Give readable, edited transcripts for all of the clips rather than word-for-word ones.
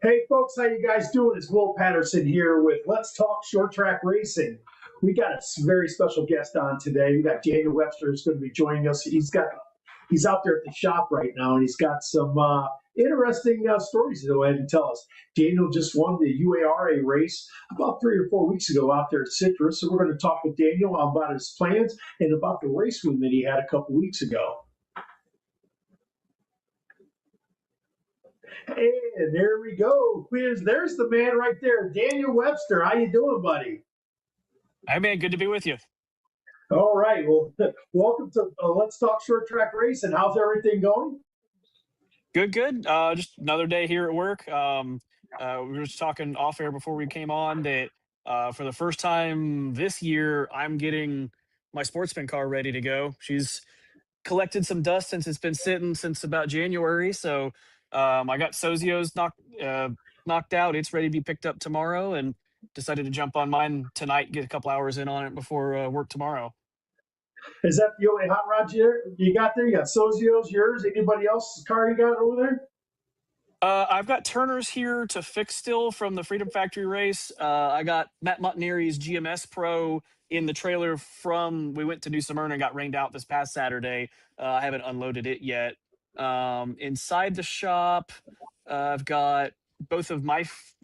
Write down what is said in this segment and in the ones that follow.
Hey folks, how you guys doing? It's Will Patterson here with Let's Talk Short Track Racing. We got a very special guest on today. We got Daniel Webster who's going to be joining us. He's out there at the shop right now, and he's got some interesting stories to go ahead and tell us. Daniel just won the UARA race about 3 or 4 weeks ago out there at Citrus, so we're going to talk with Daniel about his plans and about the race win that he had a couple weeks ago. And there we go. There's the man right there, Daniel Webster. How you doing, buddy? Hey, man, good to be with you. All right. Well, welcome to Let's Talk Short Track Racing. How's everything going? Good. Just another day here at work. We were just talking off air before we came on that for the first time this year, I'm getting my sportsman car ready to go. She's collected some dust since it's been sitting since about January. So I got Sozio's knocked out. It's ready to be picked up tomorrow, and decided to jump on mine tonight, get a couple hours in on it before work tomorrow. Is that the only hot rod you got there? You got Sozio's, yours, anybody else's car you got over there? I've got Turner's here to fix still from the Freedom Factory race. I got Matt Montaneri's GMS Pro in the trailer we went to New Smyrna and got rained out this past Saturday. I haven't unloaded it yet. Inside the shop, I've got both of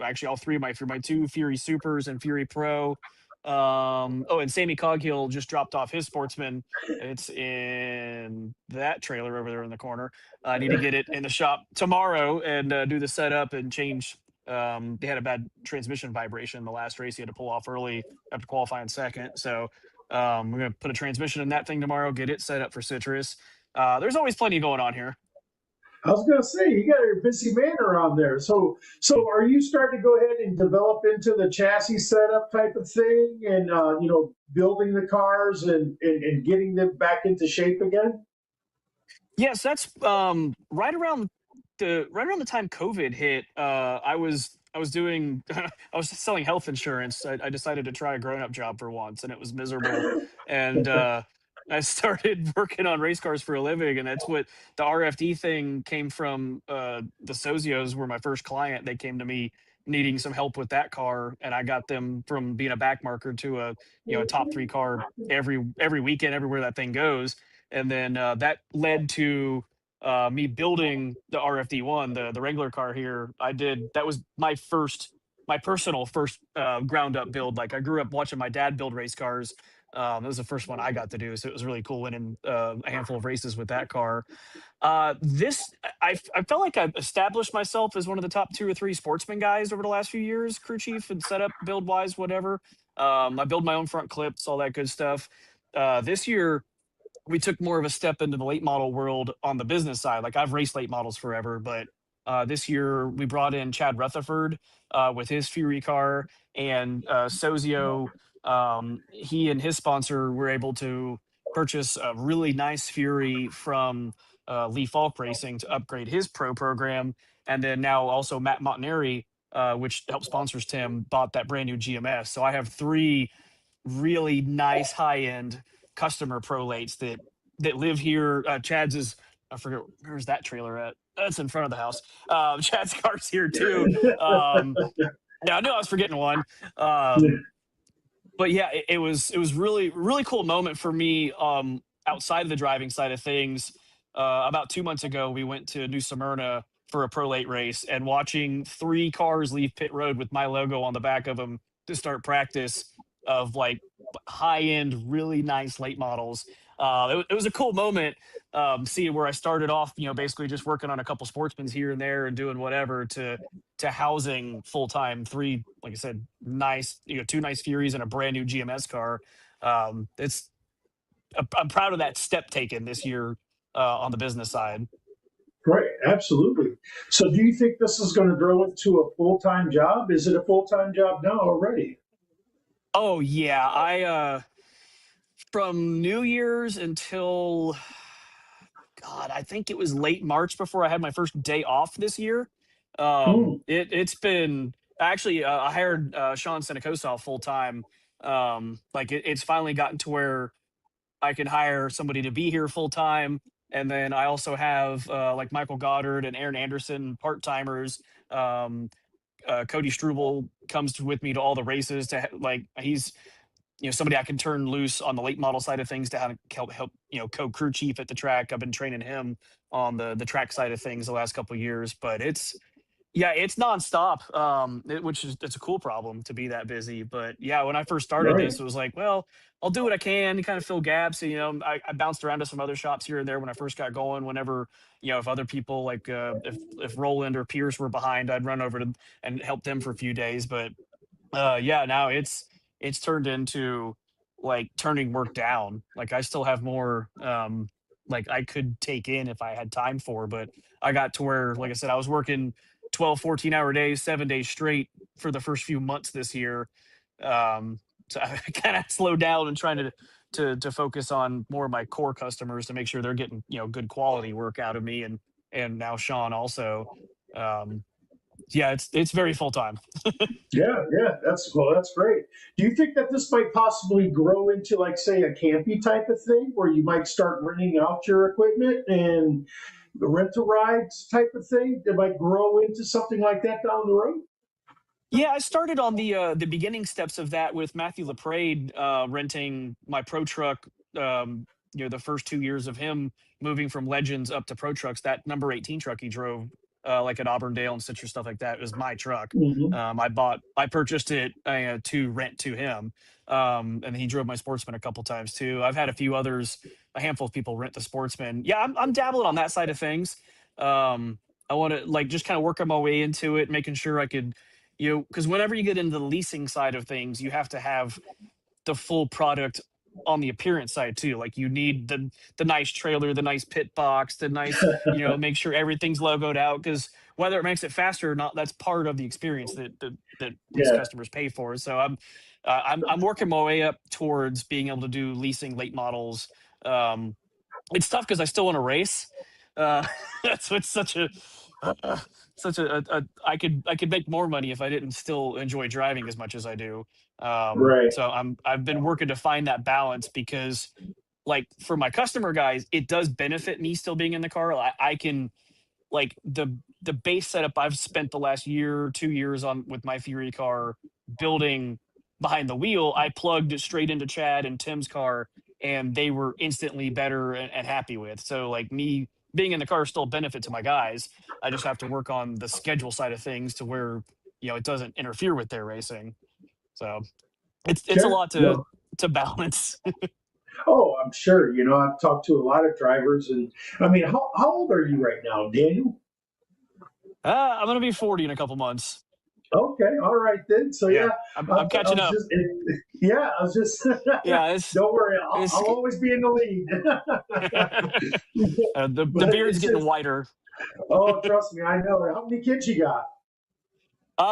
actually all three of my two Fury Supers and Fury Pro. And Sammy Coghill just dropped off his Sportsman. It's in that trailer over there in the corner. I need to get it in the shop tomorrow and do the setup and change. They had a bad transmission vibration in the last race. He had to pull off early after qualifying second. So we're going to put a transmission in that thing tomorrow, get it set up for Citrus. There's always plenty going on here. I was going to say, you got a busy man around there. So are you starting to go ahead and develop into the chassis setup type of thing, and building the cars and getting them back into shape again? Yes, that's right around the time COVID hit. I was doing I was selling health insurance. I decided to try a grown up job for once, and it was miserable. And I started working on race cars for a living, and that's what the RFD thing came from. The Sozios were my first client. They came to me needing some help with that car, and I got them from being a back marker to a top three car every weekend, everywhere that thing goes. And then that led to me building the RFD one, the regular car here. That was my personal first ground up build. Like, I grew up watching my dad build race cars. That was the first one I got to do, so it was really cool winning a handful of races with that car. I felt like I've established myself as one of the top two or three sportsman guys over the last few years, crew chief and setup build wise, whatever. I build my own front clips, all that good stuff. This year we took more of a step into the late model world on the business side. Like, I've raced late models forever, but this year we brought in Chad Rutherford with his Fury car, and Sozio. He and his sponsor were able to purchase a really nice Fury from Lee Falk Racing to upgrade his pro program. And then now also Matt Montaneri, which helps sponsors Tim, bought that brand new GMS. So I have three really nice high end customer prolates that live here. Chad's is, I forget, where's that trailer at? That's in front of the house. Chad's car's here too. Yeah, I knew I was forgetting one. But yeah, it was really really cool moment for me outside of the driving side of things. About 2 months ago, we went to New Smyrna for a prolate race, and watching three cars leave pit road with my logo on the back of them to start practice of like high end, really nice late models. It was a cool moment, seeing where I started off, basically just working on a couple sportsmans here and there and doing whatever to housing full time three, like I said, nice, two nice Furies and a brand new GMS car. I'm proud of that step taken this year on the business side. Right, absolutely. So do you think this is going to grow into a full-time job? Is it a full-time job now already? Oh yeah, I from New Year's until God, I think it was late March before I had my first day off this year. Hmm. It's been actually I hired Sean Senecosa full time. Like, it's finally gotten to where I can hire somebody to be here full time, and then I also have like Michael Goddard and Aaron Anderson part timers. Um, Cody Struble comes with me to all the races like he's somebody I can turn loose on the late model side of things to help co-crew chief at the track. I've been training him on the track side of things the last couple of years, but it's nonstop, which is it's a cool problem to be that busy. But yeah, when I first started Right. this, it was like, well, I'll do what I can to kind of fill gaps. I bounced around to some other shops here and there when I first got going. Whenever if other people like if Roland or Pierce were behind, I'd run over to and help them for a few days. But yeah, now it's turned into like turning work down. Like I still have more like I could take in if I had time for, but I got to where, like I said, I was working 12, 14-hour days, 7 days straight for the first few months this year. So I kind of slowed down and trying to focus on more of my core customers to make sure they're getting, good quality work out of me, and now Sean also. Um yeah, it's very full time. Yeah, yeah, that's great. Do you think that this might possibly grow into like say a campy type of thing where you might start renting out your equipment and the rental rides type of thing? It might grow into something like that down the road? Yeah, I started on the beginning steps of that with Matthew Laprade, renting my Pro Truck. The first 2 years of him moving from Legends up to Pro Trucks, that number 18 truck he drove, like at Auburndale and Citrus stuff like that, was my truck. Hmm. I purchased it to rent to him, and he drove my Sportsman a couple times too. I've had a few others, a handful of people rent the Sportsman. Yeah, I'm dabbling on that side of things. Um, I want to like just kind of work my way into it, making sure I could because whenever you get into the leasing side of things, you have to have the full product on the appearance side too. Like you need the nice trailer, the nice pit box, the nice, make sure everything's logoed out, because whether it makes it faster or not, that's part of the experience that these Yeah, customers pay for. So I'm working my way up towards being able to do leasing late models. Um, it's tough because I still want to race. Uh, so it's uh, such I could make more money if I didn't still enjoy driving as much as I do. right. So I've been working to find that balance, because like for my customer guys, it does benefit me still being in the car. I can like the base setup I've spent the last year, 2 years on with my Fury car building behind the wheel. I plugged it straight into Chad and Tim's car, and they were instantly better and happy with. So like me being in the car is still a benefit to my guys. I just have to work on the schedule side of things to where it doesn't interfere with their racing. So it's a Sure. lot to No. balance. Oh, I'm sure. I've talked to a lot of drivers, and I mean, how old are you right now, Daniel? I'm gonna be 40 in a couple months. Okay, all right then. So Yeah, yeah, I'm I catching was up. just, yeah, I was just. Yeah, it's Don't worry, it's I'll always be in the lead. the But beard's it's getting just, wider. oh, trust me, I know. How many kids you got?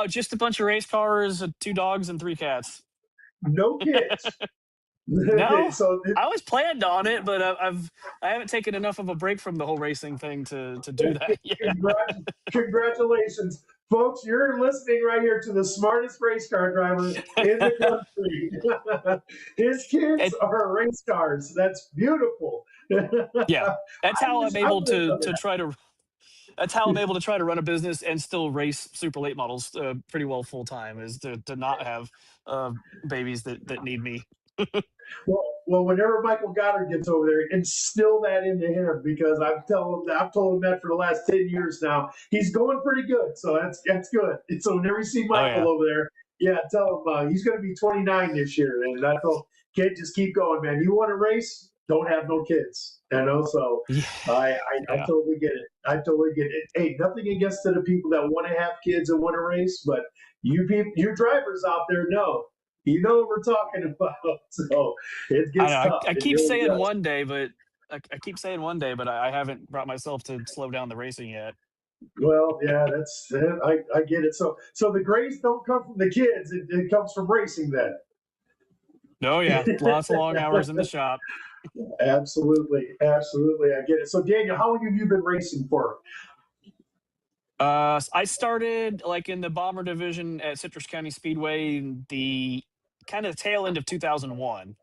Just a bunch of race cars, 2 dogs, and 3 cats. No kids. No, So I always planned on it, but I haven't taken enough of a break from the whole racing thing to do that yet. congratulations, folks! You're listening right here to the smartest race car driver in the country. His kids And are race cars. That's beautiful. yeah, that's how I'm I able would have done to try to. That's how I'm that. able to try to run a business and still race super late models pretty well full time. Is to not have uh, babies that need me. Well, whenever Michael Goddard gets over there, instill that into him because I've told him that for the last 10 years now. He's going pretty good, so that's good. And so whenever you see Oh Michael yeah, over there, yeah, tell him he's going to be 29 this year, and I told kid, just keep going, man. You want to race? Don't have no kids, So yeah, I yeah. totally get it. I totally get it. Hey, nothing against the people that want to have kids and want to race, but you drivers out there know. You know what we're talking about. So it I know. gets tough. I It keep really saying does. one day, but I keep saying one day, but I haven't brought myself to slow down the racing yet. Well, yeah, that's I get it. So the grades don't come from the kids. It comes from racing then. Oh yeah, lots of long hours in the shop. Absolutely, absolutely. I get it. So Daniel, how long have you been racing for? I started like in the bomber division at Citrus County Speedway in the kind of tail end of 2001.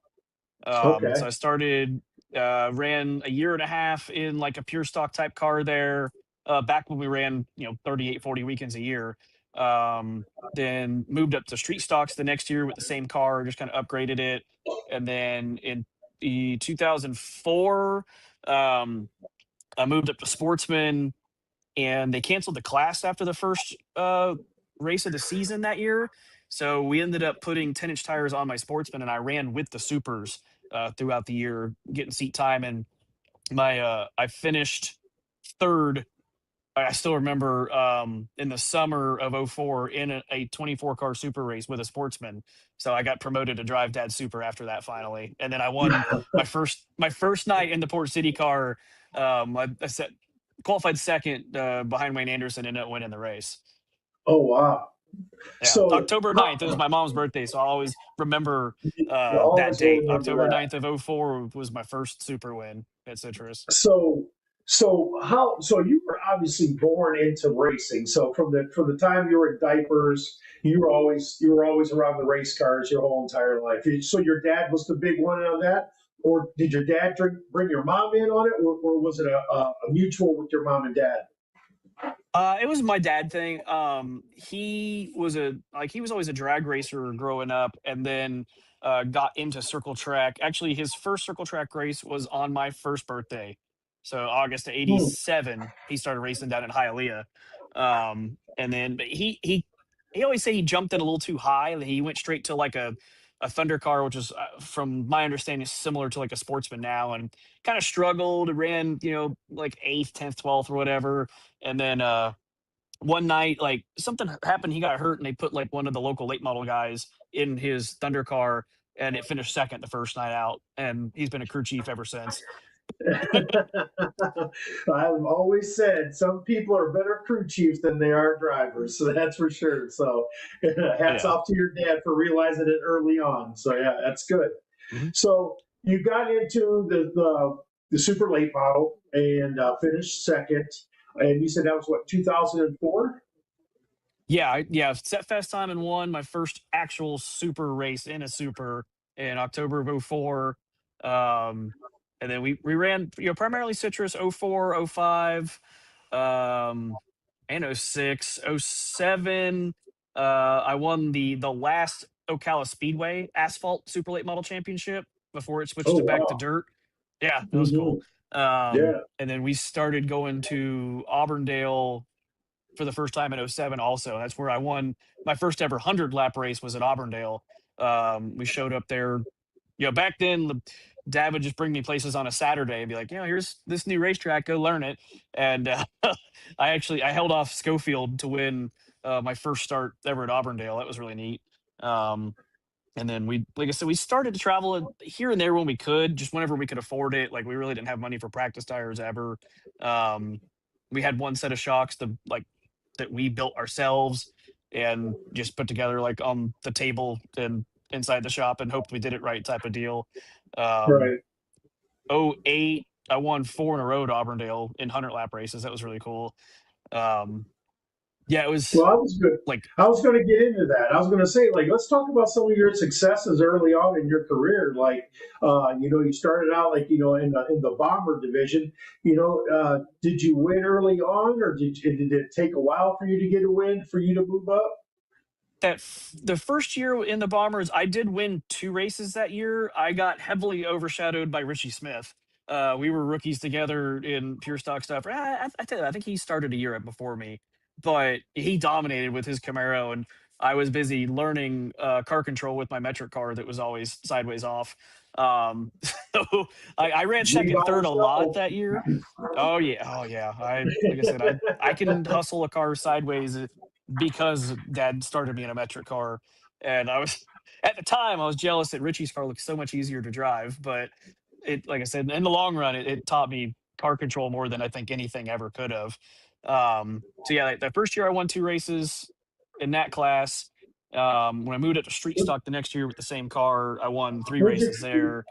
So Okay. I started, ran a year and a half in like a pure stock type car there, back when we ran, 38, 40 weekends a year. Then moved up to street stocks the next year with the same car, just kind of upgraded it. And then in the 2004, um, I moved up to sportsman, and they canceled the class after the first race of the season that year. So we ended up putting 10-inch tires on my sportsman, and I ran with the supers throughout the year, getting seat time. And I finished third. I still remember in the summer of '04 in a 24 car super race with a sportsman. So I got promoted to drive dad super after that finally. And then I won my first night in the Port City car. I set, qualified second behind Wayne Anderson, and ended up winning the race. Oh wow. Yeah. So October how, 9th, it was my mom's birthday. So I always remember you that always will date. remember October that. 9th of '04 was my first super win at Citrus. So so you were obviously born into racing. So from the time you were in diapers, you were always around the race cars your whole entire life. So your dad was the big one on that, or did your dad bring your mom in on it, or was it a mutual with your mom and dad? It was my dad thing. He was always a drag racer growing up, and then got into circle track. Actually, his first circle track race was on my first birthday, so August of Hmm. '87. He started racing down in Hialeah, and then but he always say he jumped it a little too high. He went straight to like a Thunder car, which is, from my understanding, similar to like a Sportsman now, and kind of struggled. Ran, like eighth, 10th, 12th, or whatever. And then one night, like something happened, he got hurt, and they put like one of the local late model guys in his Thunder car, and it finished second the first night out. And he's been a crew chief ever since. I've always said some people are better crew chiefs than they are drivers, so that's for sure. So hats Yeah. off to your dad for realizing it early on. So yeah, that's good. Mhm. So you got into the super late model and finished second, and you said that was what 2004. Yeah, yeah. Set fast time and won my first actual super race in a super in October of '04. Um, and then we ran, primarily Citrus '04, '05, and '06, '07. I won the last Ocala Speedway asphalt super late model championship before it switched Oh to back to wow. dirt. Yeah, that was Hmm. cool. Yeah. And then we started going to Auburndale for the first time in '07 also. That's where I won my first ever 100 lap race, was at Auburndale. We showed up there. Back then, dad would just bring me places on a Saturday and be like, here's this new racetrack, go learn it. And I held off Schofield to win my first start ever at Auburndale. That was really neat. Um, and then like I said, we started to travel here and there when we could, just whenever we could afford it. Like we really didn't have money for practice tires ever. Um, we had one set of shocks that we built ourselves and just put together like on the table and inside the shop and hoped we did it right, type of deal. Um, Right. '08, I won four in a row at Auburndale in 100 lap races. That was really cool. Um, yeah, it Well, was I was good. like I was going to get into that. I was going to say, like, let's talk about some of your successes early on in your career. Like, you started out like, in the bomber division. Did you win early on, or did it take a while for you to get a win for you to move up? the first year in the Bombers, I did win two races that year. I got heavily overshadowed by Richie Smith. We were rookies together in pure stock stuff. I tell you, I think he started a year before me, but he dominated with his Camaro, and I was busy learning car control with my metric car that was always sideways off. So I ran Leave second, all third the a lot stuff. that year. Oh yeah, oh yeah. Like I said, I can hustle a car sideways because dad started me in a metric car. And I was at the time I was jealous that Richie's car looked so much easier to drive, but like I said, in the long run, it taught me car control more than I think anything ever could have. So yeah, like, the first year I won two races in that class. When I moved up to street stock the next year with the same car, I won three Where'd races you there.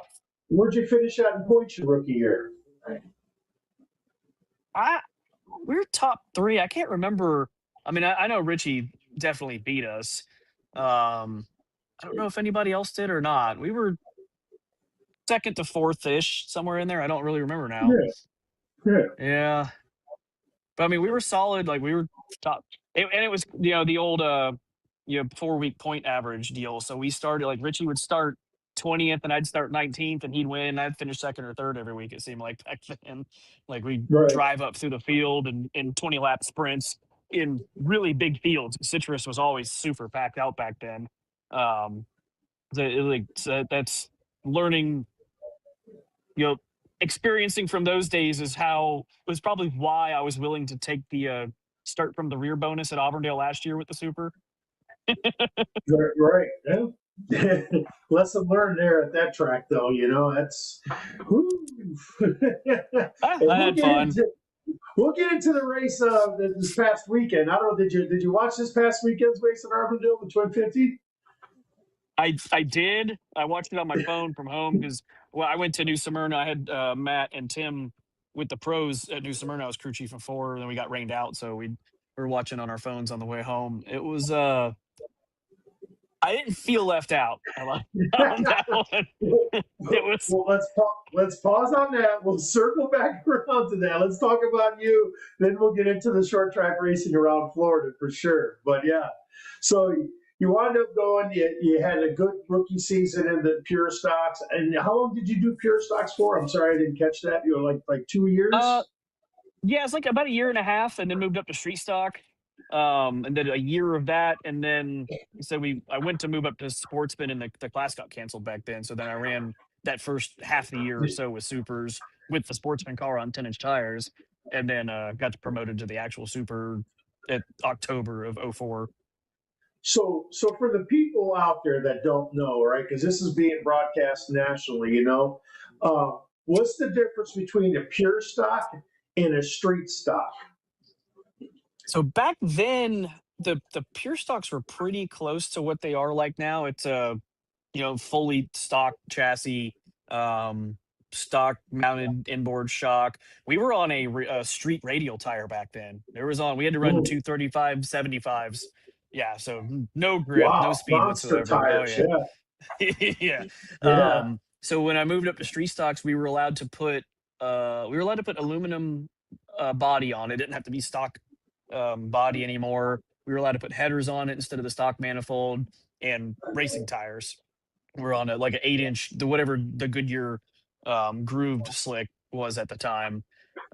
Where'd you finish at in points your rookie year? I we're top three. I can't remember. I mean, I know Richie definitely beat us. Um, I don't know if anybody else did or not. We were second to fourth ish, somewhere in there. I don't really remember now. Yeah, yeah. Yeah. But I mean, we were solid. Like we were top, and it was the old 4 week point average deal. So we started like Richie would start 20th, and I'd start 19th, and he'd win. And I'd finish second or third every week. It seemed like back then. Like we Right. drive up through the field and in 20 lap sprints in really big fields. Citrus was always super packed out back then. Um, that's learning, you know, experiencing from those days is how was probably why I was willing to take the start from the rear bonus at Auburndale last year with the super. Right. Right. Yeah. Lesson learned there at that track, though. That's. Whew. And I had fun. we'll get into the race this past weekend. I don't know. Did you watch this past weekend's race at Arbondale, the Twin 50? I did. I watched it on my phone from home because I went to New Smyrna. I had Matt and Tim with the pros at New Smyrna. I was crew chief of 4, and then we got rained out, so we were watching on our phones on the way home. It was I didn't feel left out on that one. It was Well, let's pause on that. We'll circle back around to that. Let's talk about you. Then we'll get into the short track racing around Florida for sure. But yeah, so you wound up going. You had a good rookie season in the pure stocks. And how long did you do pure stocks for? I'm sorry, I didn't catch that. You were like 2 years. uh yeah, it's like about a year and a half, and then moved up to street stock, and did a year of that, and then so I went to move up to sportsman, and the class got canceled back then. So then I ran that first half of the year or so with supers with the sportsman car on 10-inch tires, and then got promoted to the actual super at October of '04. So for the people out there that don't know, right? Because this is being broadcast nationally, what's the difference between a pure stock and a street stock? So back then, the pure stocks were pretty close to what they are like now. It's a fully stock chassis, um, stock mounted inboard shock. We were on a street radial tire back then. We had to run Ooh, 235/75s. Yeah, so no grip, no wow, speed monster whatsoever. Oh tires. yeah. Yeah, Yeah. yeah, So when I moved up to street stocks, we were allowed to put aluminum body on it. It didn't have to be stock body anymore. We were allowed to put headers on it instead of the stock manifold, and racing tires. We're on like an 8-inch, whatever the Goodyear grooved slick was at the time.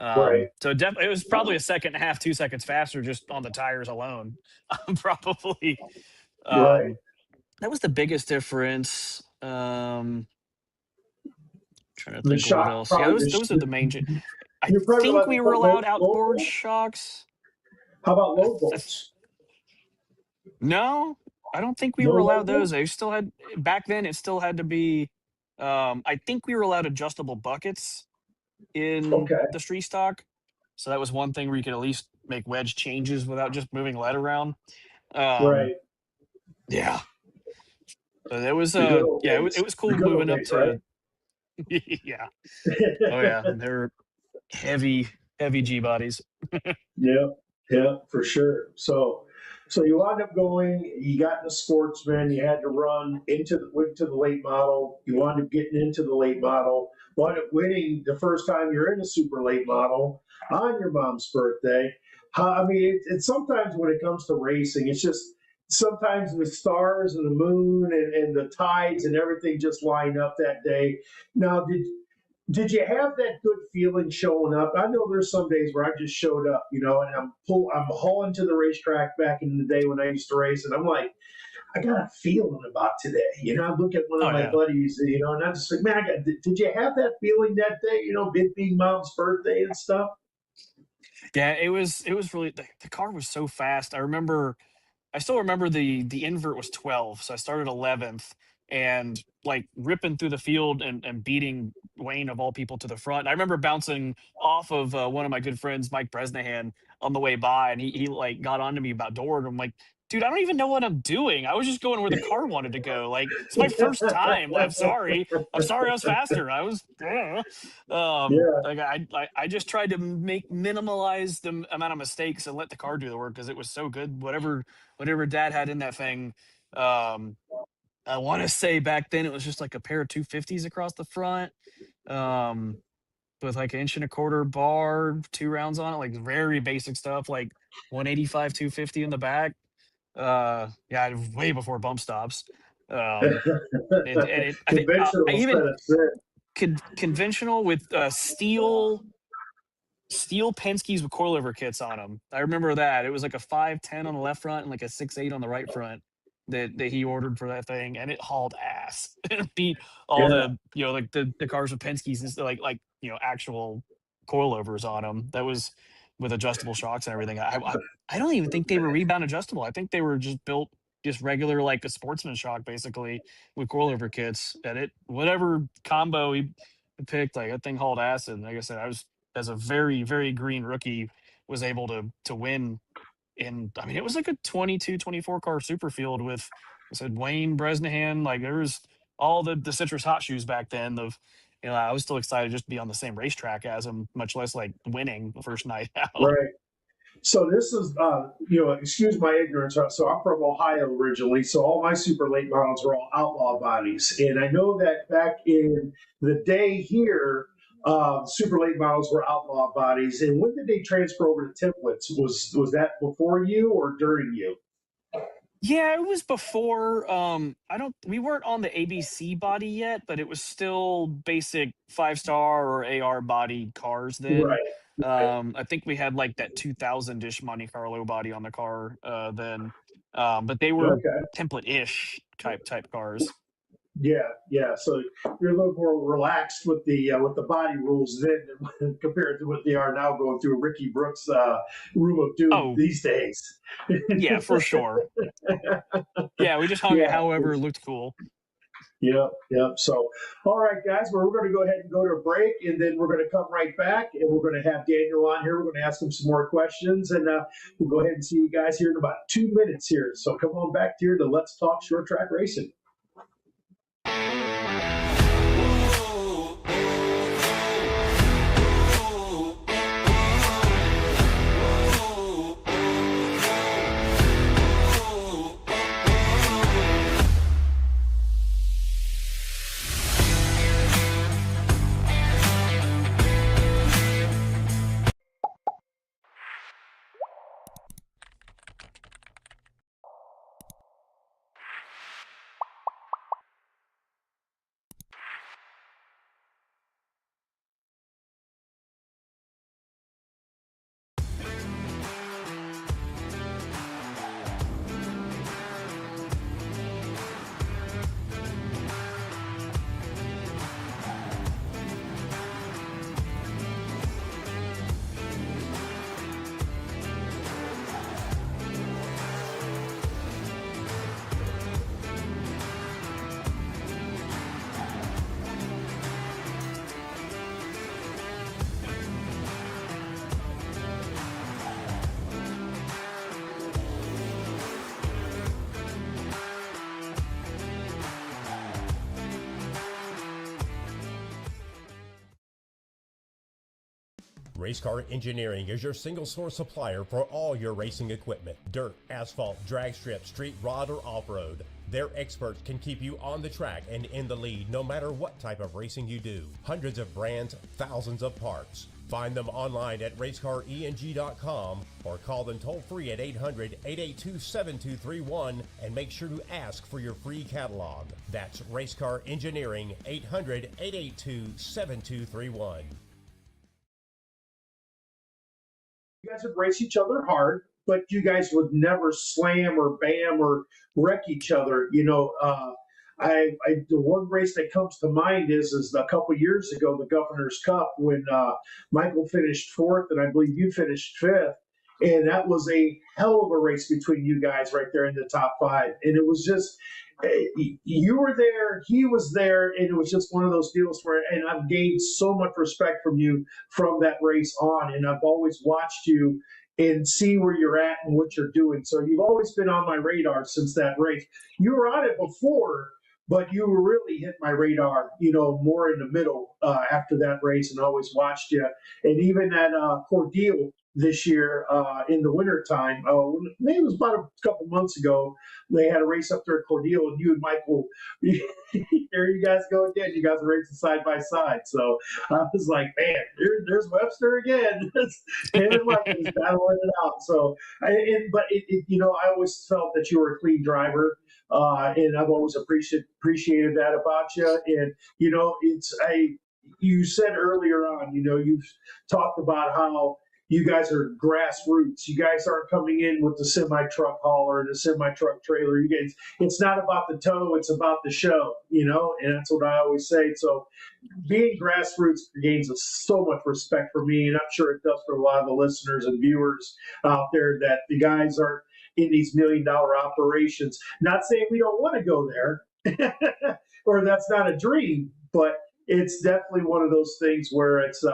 right, So definitely, it was probably a second and a half, 2 seconds faster just on the tires alone. Probably. right. Um, that was the biggest difference. Trying to The think of what shock, else. Yeah, probably those are the main. I you're probably think allowed to we were put allowed low outboard volts. shocks. How about I, low th- volts? no, I don't think we No were low allowed those. volts. They still had back then. It still had to be. I think we were allowed adjustable buckets in Okay, the street stock, so that was one thing where you could at least make wedge changes without just moving lead around. Um, right. yeah, but it was The good old yeah, it days. was The cool good old moving up days, right? to yeah. Oh yeah, they're heavy, heavy G bodies. Yeah, yeah, for sure. So you wound up going. You got in the sportsman. You had to run went to the late model. You wound up getting into the late model. Wound up winning the first time you're in a super late model on your mom's birthday. I mean, it's sometimes when it comes to racing, it's just sometimes the stars and the moon and the tides and everything just line up that day. Now, did you have that good feeling showing up? I know there's some days where I just showed up, and I'm hauling to the racetrack back in the day when I used to race, and I'm like, I got a feeling about today. I look at one of Oh my yeah. buddies, and I'm just like, man, did you have that feeling that day? It being mom's birthday and stuff. Yeah, it was really the car was so fast. I still remember the invert was 12, so I started 11th and like ripping through the field and beating Wayne of all people to the front. I remember bouncing off of one of my good friends, Mike Bresnahan, on the way by, and he like got onto me about door, and I'm like, dude, I don't even know what I'm doing. I was just going where the car wanted to go. Like it's my first time. I'm sorry. I'm sorry I was faster. I was Yeah, like I just tried to minimalize the amount of mistakes and let the car do the work because it was so good. Whatever dad had in that thing. Um, I want to say back then it was just like a pair of 250s across the front. Um, with like an inch and a quarter bar, 2 rounds on it, like very basic stuff, like 185, 250 in the back. Yeah, way before bump stops. Um, I think I Conventional even instead of sin. conventional with steel Penske's with coilover kits on them. I remember that. It was like a 510 on the left front and like a 6.8 on the right front that he ordered for that thing, and it hauled ass. It beat all Yeah, the like the cars with Penske's and stuff, like actual coilovers on them. That was with adjustable shocks and everything. I don't even think they were rebound adjustable. I think they were just built just regular like a sportsman shock basically with coilover kits. And it whatever combo he picked, like that thing hauled ass. And like I said, I was as a very very green rookie was able to win in. I mean, it was like a 22, 24 car super field with, I said, Wayne Bresnahan. Like there was all the citrus hot shoes back then. Of I was still excited just to be on the same racetrack as him, much less like winning the first night out. right. So this is, excuse my ignorance. So I'm from Ohio originally. So all my super late models were all outlaw bodies, and I know that back in the day here, super late models were outlaw bodies. And when did they transfer over to templates? Was that before you or during you? Yeah, it was before. I don't. We weren't on the ABC body yet, but it was still basic 5 star or AR body cars then. Right. Right. I think we had like that 2000-ish Monte Carlo body on the car then, but they were Okay. template-ish type cars. Yeah, yeah. So you're a little more relaxed with the body rules then compared to what they are now going through Ricky Brooks' room of doom Oh these days. yeah, for sure. Yeah, we just hung it Yeah, however it looked cool. yep, yep. So, all right, guys, well, we're going to go ahead and go to a break, and then we're going to come right back, and we're going to have Daniel on here. We're going to ask him some more questions, and we'll go ahead and see you guys here in about 2 minutes here. So come on back here to Let's Talk Short Track Racing. Racecar Engineering is your single source supplier for all your racing equipment. Dirt, asphalt, drag strip, street rod, or off-road. Their experts can keep you on the track and in the lead no matter what type of racing you do. Hundreds of brands, thousands of parts. Find them online at racecareng.com or call them toll free at 800-882-7231 and make sure to ask for your free catalog. That's Racecar Engineering, 800-882-7231. You guys would race each other hard, but you guys would never slam or bam or wreck each other. The one race that comes to mind is a couple years ago, the Governor's Cup, when Michael finished fourth and I believe you finished fifth. And that was a hell of a race between you guys right there in the top five. And it was just, you were there, he was there, and it was just one of those deals where, and I've gained so much respect from you from that race on. And I've always watched you and see where you're at and what you're doing. So you've always been on my radar since that race. You were on it before, but you really hit my radar, more in the middle after that race, and always watched you. And even at Cordeal, this year in the wintertime. Maybe it was about a couple months ago. They had a race up there at Cordeal, and you and Michael, there you guys go again. You guys are racing side by side. So I was like, man, there's Webster again. Him and Michael just battling it out. So, I always felt that you were a clean driver. And I've always appreciated that about you. And you said earlier on, you've talked about how you guys are grassroots. You guys aren't coming in with the semi truck hauler and the semi truck trailer. You guys, it's not about the tow, it's about the show, and that's what I always say. So being grassroots gains so much respect for me, and I'm sure it does for a lot of the listeners and viewers out there, that the guys aren't in these $1 million operations. Not saying we don't want to go there, or that's not a dream, but it's definitely one of those things where it's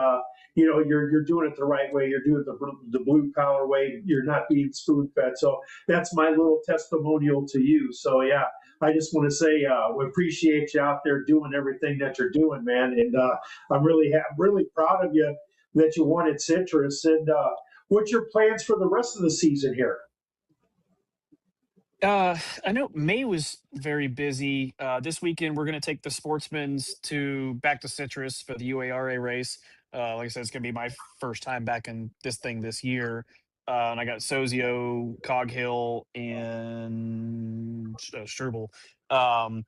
you're doing it the right way. You're doing it the blue collar way. You're not being spoon fed. So that's my little testimonial to you. So yeah, I just want to say we appreciate you out there doing everything that you're doing, man. And I'm really proud of you that you won at Citrus. And what's your plans for the rest of the season here? I know May was very busy. This weekend, we're going to take the Sportsmen's back to Citrus for the UARA race. Like I said, it's going to be my first time back in this thing this year. And I got Sozio, Cog Hill, and Struble. And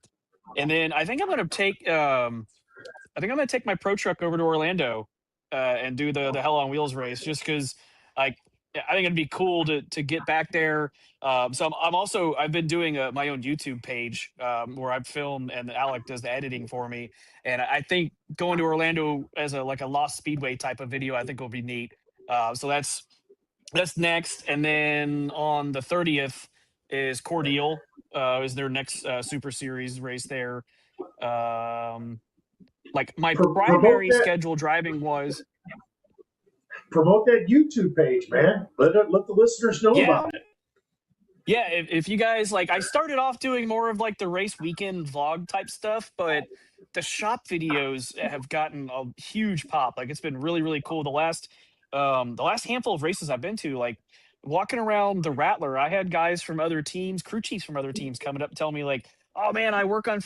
then I think I'm gonna take my pro truck over to Orlando and do the Hell on Wheels race, just because like I think it'd be cool to get back there. So I've been doing my own YouTube page where I film and Alec does the editing for me, and I think going to Orlando as a Lost Speedway type of video I think will be neat. So that's next, and then on the 30th is Cordeal, is their next Super Series race there. Um, like my Promote primary that. schedule driving was Promote that YouTube page, man. Let the listeners know yeah. about it. Yeah, if you guys like, I started off doing more of like the race weekend vlog type stuff, but the shop videos have gotten a huge pop. Like it's been really, really cool. The last handful of races I've been to, like walking around the Rattler, I had guys from other teams, crew chiefs from other teams coming up and telling me like, "Oh man, I work on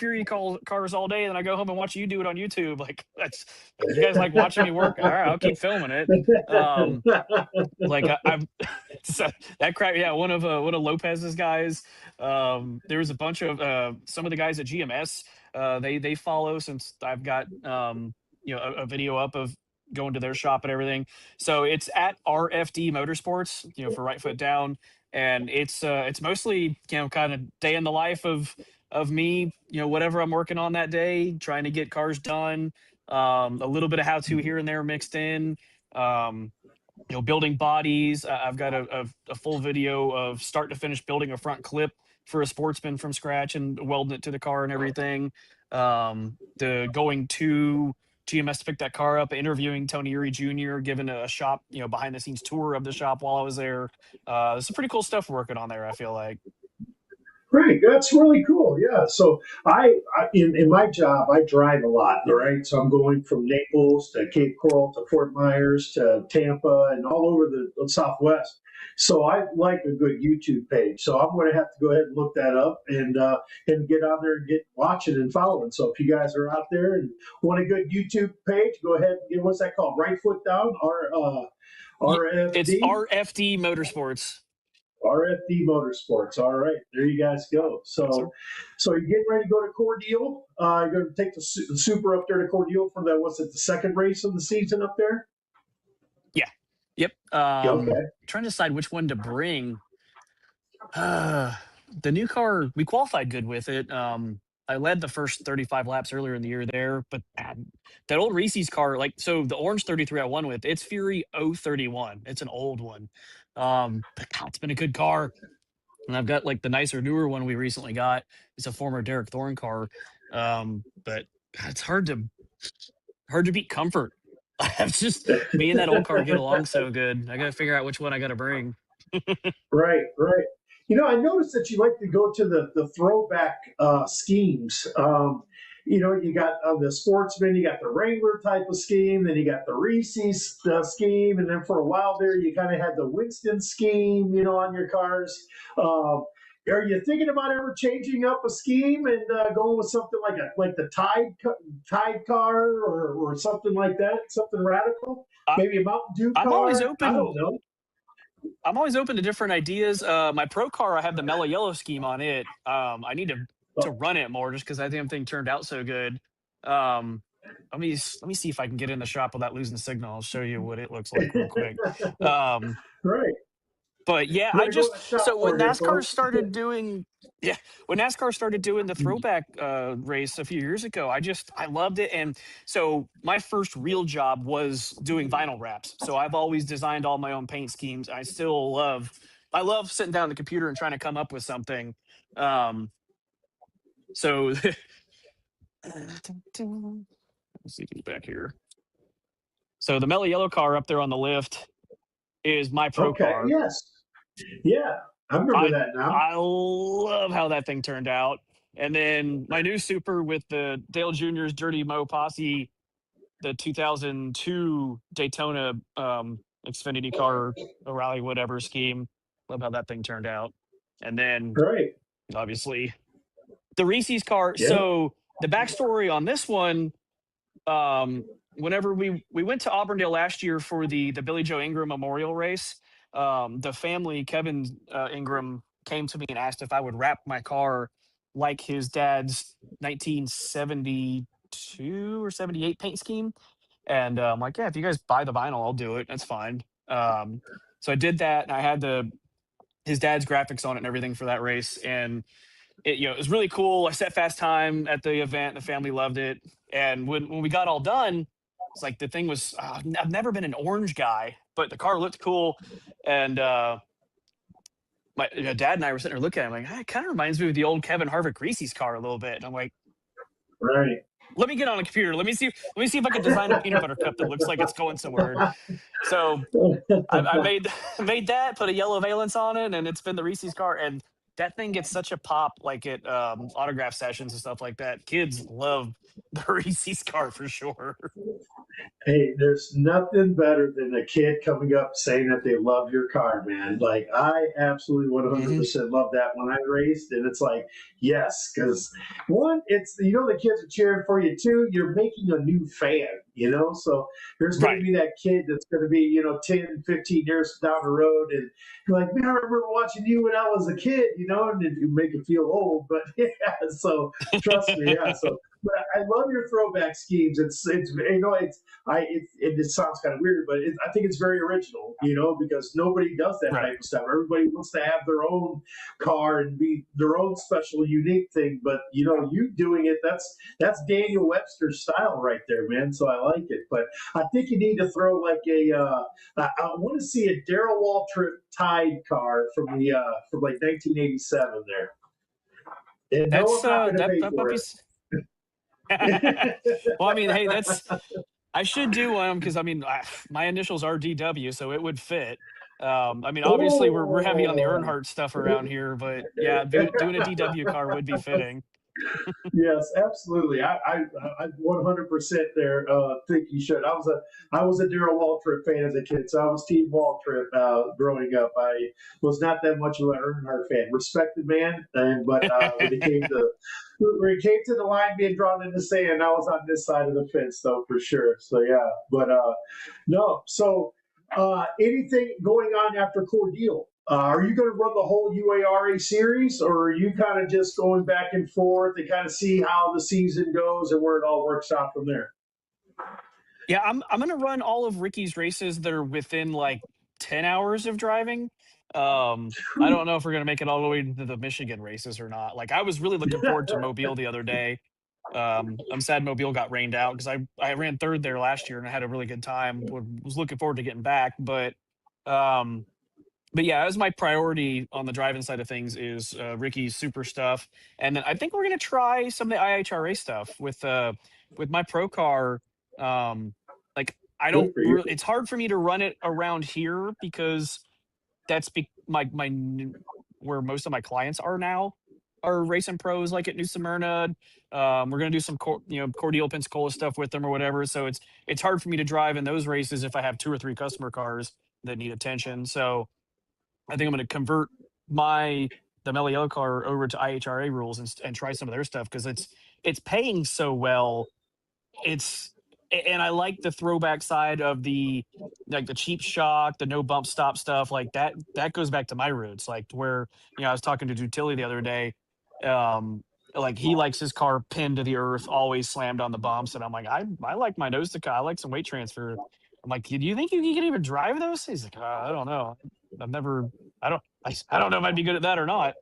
cars all day, and I go home and watch you do it on YouTube." Like that's like you guys like watching me work. All right, I'll keep filming it. Like I've so that crack, yeah, one of Lopez's guys. There was a bunch of some of the guys at GMS. They follow, since I've got a video up of going to their shop and everything. So it's at RFD Motorsports, for Right Foot Down, and it's mostly kind of day in the life of me, whatever I'm working on that day, trying to get cars done. A little bit of how to here and there mixed in. Um, building bodies. I've got a full video of start to finish building a front clip for a Sportsman from scratch and welding it to the car and everything. The going to GMS to pick that car up, interviewing Tony Uri Jr., giving a shop, behind the scenes tour of the shop while I was there. There's some pretty cool stuff working on there, I feel like. Great, that's really cool. Yeah. So in my job, I drive a lot. Right. So I'm going from Naples to Cape Coral to Fort Myers to Tampa and all over the Southwest. So I like a good YouTube page. So I'm going to have to go ahead and look that up and get on there and get watching and following. So if you guys are out there and want a good YouTube page, go ahead and what's that called? Right Foot Down or RFD? It's RFD Motorsports. RFD Motorsports. All right, there you guys go. So, so you're getting ready to go to Cordeal. You're going to take the Super up there to Cordeal for the second race of the season up there? Yeah. Yep. Okay. Trying to decide which one to bring. The new car, we qualified good with it. I led the first 35 laps earlier in the year there, but that old Reese's car, so the orange 33 I won with, it's Fury 031. It's an old one. But God, it's been a good car. And I've got the nicer, newer one we recently got. It's a former Derek Thorne car. But God, it's hard to beat comfort. I've just, me and that old car get along so good. I got to figure out which one I got to bring. Right. I noticed that you like to go to the throwback schemes. you got the Sportsman, you got the Wrangler type of scheme, then you got the Reese's scheme, and then for a while there, you kind of had the Winston scheme, on your cars. Are you thinking about ever changing up a scheme and going with something like the Tide car or something like that, something radical? I, Maybe a Mountain Dew I'm always car? I open. don't know. I'm always open to different ideas. My pro car, I have the mellow yellow scheme on it. I need to Oh, run it more just because that damn thing turned out so good. Um, let me see if I can get in the shop without losing signal. I'll show you what it looks like real quick. Um, right. but yeah, We're gonna go to the shop so when for you, NASCAR folks. started doing yeah, when NASCAR started doing the throwback race a few years ago, I loved it. And so my first real job was doing vinyl wraps. So I've always designed all my own paint schemes. I love sitting down at the computer and trying to come up with something. Um, so let's see if he's back here. So the mellow yellow car up there on the lift is my pro Okay. car. Yes. Yeah. I remember I that now. I love how that thing turned out. And then my new super with the Dale Jr.'s Dirty Mo Posse, the 2002 Daytona Xfinity car, O'Reilly, whatever scheme. Love how that thing turned out. And then Right. obviously the Reese's car. Yeah. So the backstory on this one, whenever we went to Auburndale last year for the Billy Joe Ingram Memorial Race, the family Kevin Ingram came to me and asked if I would wrap my car like his dad's 1972 or 78 paint scheme, and I'm like, yeah, if you guys buy the vinyl, I'll do it. That's fine. So I did that, and I had his dad's graphics on it and everything for that race, and it was really cool. I set fast time at the event. The family loved it. And when we got all done, it's like the thing was, I've never been an orange guy, but the car looked cool. And my dad and I were sitting there looking at it, like, it kind of reminds me of the old Kevin Harvick Reese's car a little bit. And I'm like, Right. let me get on a computer. Let me see if I can design a peanut butter cup that looks like it's going somewhere. So I made made that, put a yellow valence on it, and it's been the Reese's car. And that thing gets such a pop, like at autograph sessions and stuff like that. Kids love the Reese's car for sure. Hey, there's nothing better than a kid coming up saying that they love your car, man. Like, I absolutely Hmm. 100% love that when I raced. And it's like, yes, because one, it's, the kids are cheering for you too. You're making a new fan, So there's going to Right. be that kid that's going to be, 10, 15 years down the road. And you're like, man, I remember watching you when I was a kid, and you make it feel old. But yeah, so trust me, yeah. So, but I love your throwback schemes. It sounds kind of weird, but I think it's very original, because nobody does that Right. type of stuff. Everybody wants to have their own car and be their own special, unique thing. But you doing it, that's Daniel Webster's style right there, man. So I like it. But I think you need to throw like I want to see a Darrell Waltrip Tide car from like 1987 there. And no, That's I'm not going to pay that for puppy. it. Well, I mean, hey, I should do one because I mean, my initials are DW, so it would fit. I mean, obviously we're heavy on the Oh. Earnhardt stuff around here, but yeah, doing a DW car would be fitting. Yes, absolutely. I 100% there. Think you should. I was a Darrell Waltrip fan as a kid, so I was Team Waltrip growing up. I was not that much of an Earnhardt fan. Respected man, but when it came to the line being drawn in the sand, I was on this side of the fence, though, for sure. So yeah, but no. So anything going on after Cordeal? Are you going to run the whole UARA series, or are you kind of just going back and forth to kind of see how the season goes and where it all works out from there? Yeah, I'm gonna run all of Ricky's races that are within like 10 hours of driving. I don't know if we're gonna make it all the way to the Michigan races or not. Like I was really looking forward to Mobile the other day. I'm sad Mobile got rained out because I ran third there last year and I had a really good time. Was looking forward to getting back, um, but yeah, as my priority on the driving side of things is Ricky's super stuff, and then I think we're gonna try some of the IHRA stuff with my pro car. Um, like I don't, Good for you. it's hard for me to run it around here because that's my where most of my clients are now. our racing pros like at New Smyrna. We're gonna do some Cordeal Pensacola stuff with them or whatever. So it's hard for me to drive in those races if I have 2 or 3 customer cars that need attention. So I think I'm going to convert the Mello Yellow car over to IHRA rules and try some of their stuff because it's paying so well. And I like the throwback side of the like the cheap shock, the no bump stop stuff like that. That goes back to my roots, like where I was talking to Dutilli the other day. Um, like he likes his car pinned to the earth, always slammed on the bumps, and I'm like, I like my nose to car. I like some weight transfer. I'm like, do you think you can even drive those? He's like, I don't know. I've never. I don't know if I'd be good at that or not.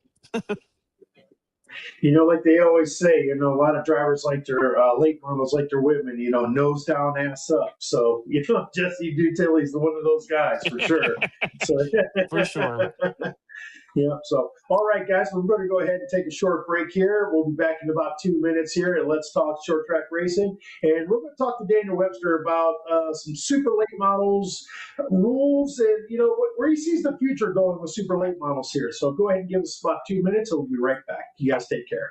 Like they always say, a lot of drivers like their late models like their women, nose down, ass up. So, Jesse Dutilli's one of those guys for sure. So, For sure. yeah. So, all right, guys, we're going to go ahead and take a short break here. We'll be back in about 2 minutes here, and let's talk short track racing. And we're going to talk to Daniel Webster about some super late models, rules, and where he sees the future going with super late models here. So, go ahead and give us about 2 minutes, and we'll be right back. You guys take care.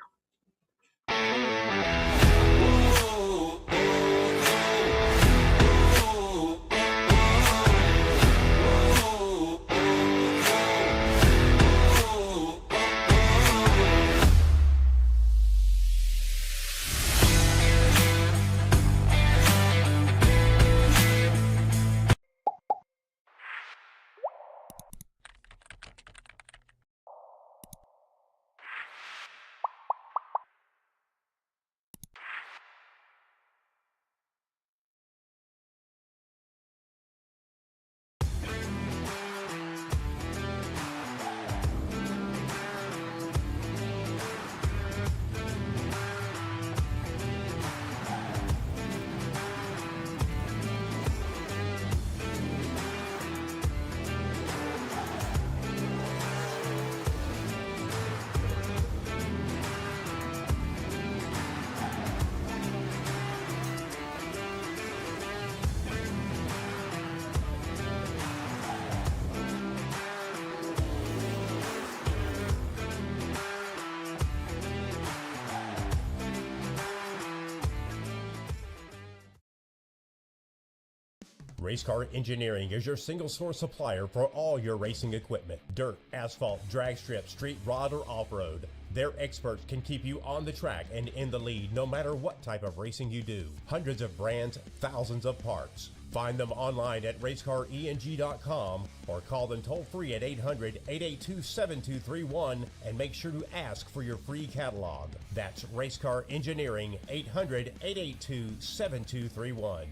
Race Car Engineering is your single source supplier for all your racing equipment. Dirt, asphalt, drag strip, street rod, or off-road. Their experts can keep you on the track and in the lead no matter what type of racing you do. Hundreds of brands, thousands of parts. Find them online at racecareng.com or call them toll free at 800-882-7231 and make sure to ask for your free catalog. That's Race Car Engineering, 800-882-7231.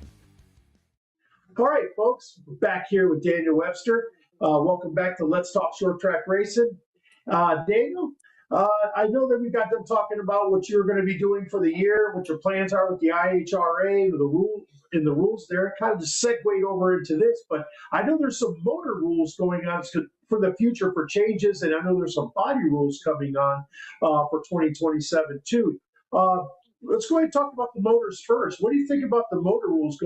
All right, folks, we're back here with Daniel Webster. Welcome back to Let's Talk Short Track Racing. Daniel, I know that we got them talking about what you're going to be doing for the year, what your plans are with the IHRA, the rules there. Kind of just segued over into this, but I know there's some motor rules going on for the future for changes, and I know there's some body rules coming on for 2027 too. Let's go ahead and talk about the motors first. What do you think about the motor rules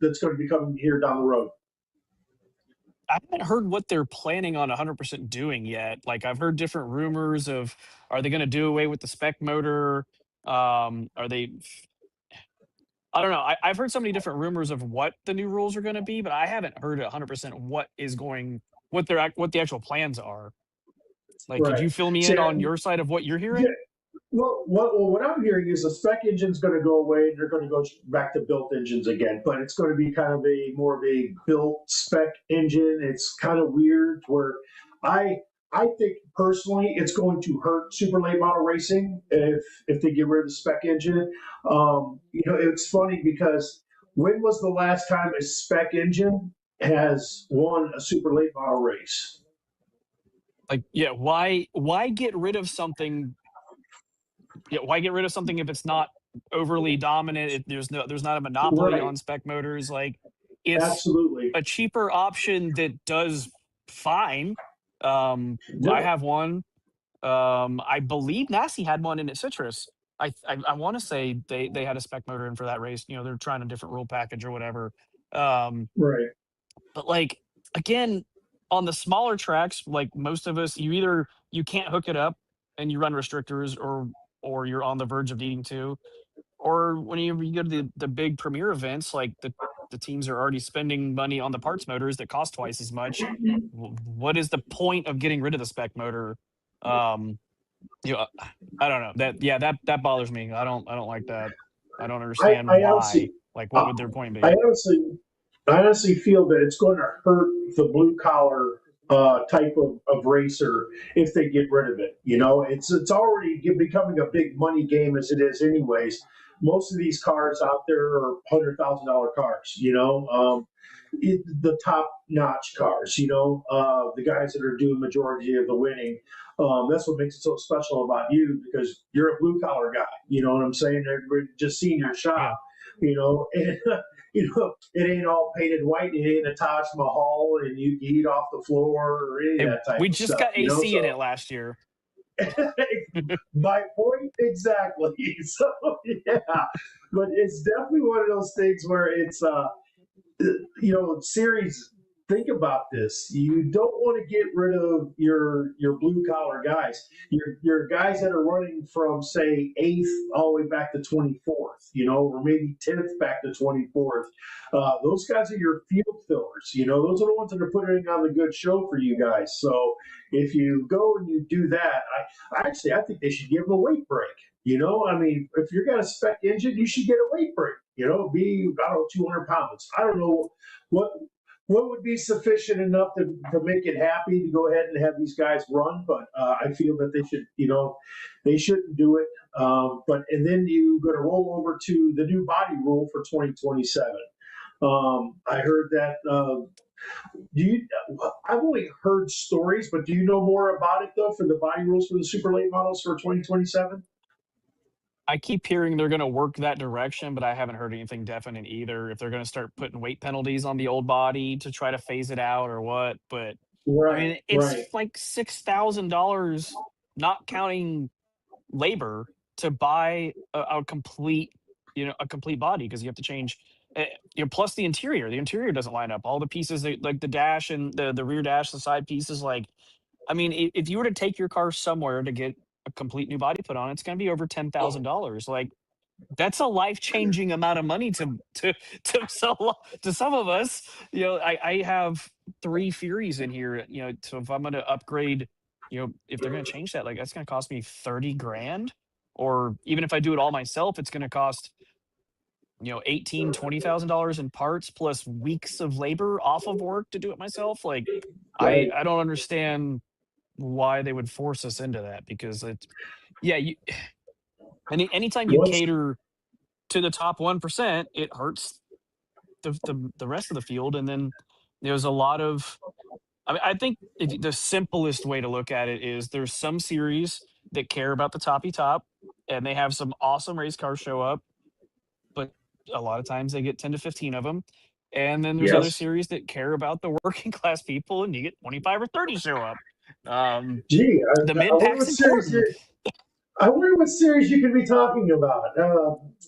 that's going to be coming here down the road? I haven't heard what they're planning on 100% doing yet. Like I've heard different rumors of, are they going to do away with the spec motor? Are they? I don't know. I've heard so many different rumors of what the new rules are going to be, but I haven't heard 100% what the actual plans are. Like, could Right. you fill me So, in on your side of what you're yeah, hearing? well, what I'm hearing is the spec engine's going to go away, and they're going to go back to built engines again. But it's going to be kind of more of a built spec engine. It's kind of weird where I think personally it's going to hurt super late model racing if they get rid of the spec engine. It's funny because when was the last time a spec engine has won a super late model race? Like, yeah, why get rid of something? Yeah, why get rid of something if it's not overly dominant? There's not a monopoly Right. on spec motors. Like, it's Absolutely. a cheaper option that does fine. I Yeah. have one. I believe Nasty had one in its Citrus. I want to say they had a spec motor in for that race. They're trying a different rule package or whatever. Right. But like again, on the smaller tracks, like most of us, you can't hook it up and you run restrictors, or you're on the verge of needing to, or when you go to the big premier events, like the teams are already spending money on the parts motors that cost twice as much. What is the point of getting rid of the spec motor? Um, I don't know that. Yeah, that bothers me. I don't like that. I don't I, understand I honestly, why. Like, what uh, would their point I be? honestly, I honestly feel that it's going to hurt the blue collar type of racer if they get rid of it. It's already becoming a big money game as it is, anyways. Most of these cars out there are $100,000 cars. The top notch cars. The guys that are doing majority of the winning. That's what makes it so special about you, because you're a blue collar guy. You know what I'm saying? Everybody just seeing your shop. Yeah, And it ain't all painted white. It ain't a Taj Mahal, and you eat off the floor or any of hey, that type we of just stuff. got AC in So it last year. my point exactly. So yeah, but it's definitely one of those things where it's series, think about this. You don't want to get rid of your blue collar guys. Your guys that are running from, say, eighth all the way back to 24th, or maybe 10th back to 24th. Those guys are your field fillers. Those are the ones that are putting on the good show for you guys. So if you go and you do that, I think they should give them a weight break. I mean, if you're got a spec engine, you should get a weight break. Be, I don't know, 200 pounds. I don't know what would be sufficient enough to make it happy to go ahead and have these guys run, but I feel that they shouldn't do it. And then you going to roll over to the new body rule for 2027. I heard that. I've only heard stories, but do you know more about it though for the body rules for the super late models for 2027? I keep hearing they're going to work that direction, but I haven't heard anything definite either. If they're going to start putting weight penalties on the old body to try to phase it out or what. But I Right, mean, right. it's like $6,000, not counting labor, to buy a complete, a complete body, because you have to change. uh, Plus the interior. The interior doesn't line up. All the pieces, like the dash and the rear dash, the side pieces. Like, I mean, if you were to take your car somewhere to get a complete new body put on, it's going to be over $10,000. Like, that's a life changing amount of money to some of us. I have three Furies in here. So if I'm going to upgrade, if they're going to change that, like, that's going to cost me 30 grand. Or even if I do it all myself, it's going to cost 18, $20,000 in parts, plus weeks of labor off of work to do it myself. Like, I Right. I don't understand why they would force us into that, because it's, yeah, anytime you Once cater to the top 1%, it hurts the rest of the field. And then there's a lot of, I mean, I think the simplest way to look at it is, there's some series that care about the toppy top, and they have some awesome race cars show up, but a lot of times they get 10 to 15 of them. And then there's other Yes. series that care about the working class people, and you get 25 or 30 show up. Gee, The I mid wonder pack's what series important. I wonder what series you could be talking about.